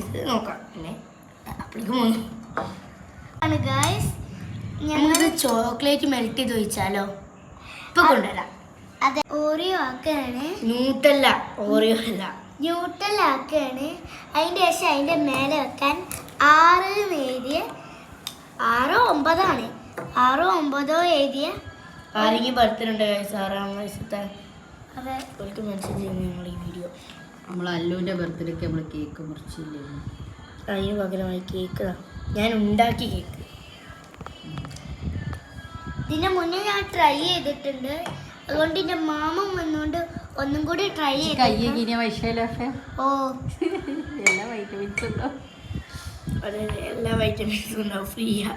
ഇത് നോക്കാം. പിന്നെ അപ്പോഴേക്കും ഞങ്ങൾക്ക് ചോക്ലേറ്റ് മെൽറ്റ് ചെയ്ത് വെച്ചാലോ? ഇപ്പൊ കൊണ്ടുവരാം. അതെ, ഓറിയോ ആക്കാണ്. ന്യൂട്ടല്ല, ഓറിയോ അല്ല, ന്യൂട്ടൽ ആക്കാണ്. അതിൻ്റെ ശേഷം അതിൻ്റെ മേലെ വെക്കാൻ 6 എഴുതിയ 6 9 6 9 എഴുതിയ ആരെങ്കിലും ബർത്ത്ഡേ ഉണ്ട് 6-ാം വയസ്സത്തെ അതെ അവർക്ക് മെൻഷൻ ചെയ്യുന്നു നമ്മൾ ഈ വീഡിയോ. നമ്മൾ അല്ലുവിൻ്റെ ബർത്ത്ഡേക്ക് നമ്മൾ കേക്ക് മുറിച്ചില്ലേ? അതിന് പകരമായി കേക്ക് ഞാൻ ഉണ്ടാക്കി കേക്ക്. ഇതിന് മുന്നേ ഞാൻ ട്രൈ ചെയ്തിട്ടുണ്ട്. അതുകൊണ്ട് എൻ്റെ മാമൻ വന്നുകൊണ്ട് ഒന്നും കൂടി ട്രൈ ചെയ്ത്. ഓ എല്ലാ വൈറ്റമിൻസും ഉണ്ടാവും. അതെ, എല്ലാ വൈറ്റമിൻസും ഉണ്ടാവും, ഫ്രീയാ.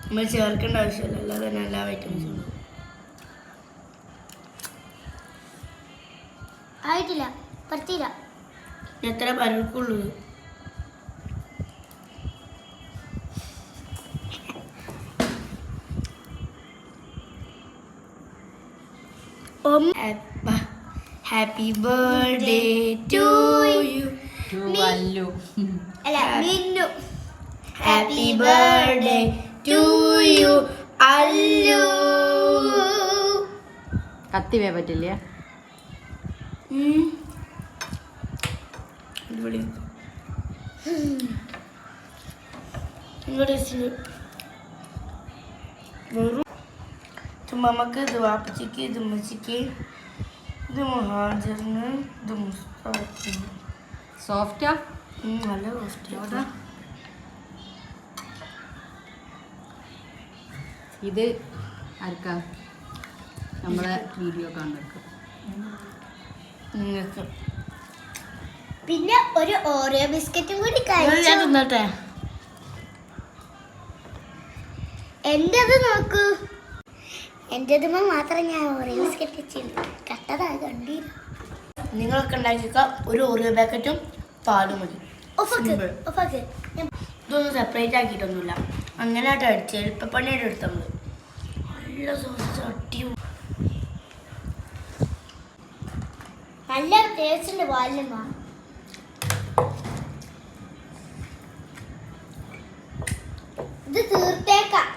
നമ്മൾ ചേർക്കേണ്ട ആവശ്യമില്ല, അല്ലാതെ തന്നെ എല്ലാ വൈറ്റമിൻസും ഉണ്ടാവും. ആയിട്ടില്ല, പറ്റില്ല. എത്ര പരക്കുള്ളൂ? Happy birthday to you. അല്ല, Minnu. Happy birthday to you Allu. കത്തി വേ പറ്റില്ല. മമ്മക്ക് ഇത് വാപ്പച്ചിക്ക്, ഇത് ഉമ്മച്ചിക്ക്, ഇത് മുഹാജിറിന്, ഇത് മുസ്താഫിന്. സോഫ്റ്റാ, നല്ല സോഫ്റ്റ്. ഇത് ആർക്കാ? നമ്മളെ വീഡിയോ കാണുന്നവർക്ക്. നിങ്ങൾക്ക് പിന്നെ ഒരു ഓറിയോ ബിസ്ക്കറ്റും കൂടി കഴിച്ചു. തിന്നട്ടെ. എന്റേത് നോക്കൂ. എന്റേതുമ്പോ മാത്രം ഞാൻ ഓറിയോ ബിസ്ക്കറ്റ് വെച്ചിരുന്നു. കട്ടതാ കണ്ടില്ല. നിങ്ങളൊക്കെ ഉണ്ടാക്കിയ ഒരു ഓറിയോ പാക്കറ്റും പാലും മതി. ഇതൊന്നും സെപ്പറേറ്റ് ആക്കിയിട്ടൊന്നുമില്ല, അങ്ങനെ ആയിട്ട് അടിച്ച് എളുപ്പപ്പണിയായിട്ട് എടുത്താൽ മതി. നല്ല സോസ് അടിയും നല്ല ടേസ്റ്റിന്റെ പാലും ഇത് തീർത്തേക്കാം.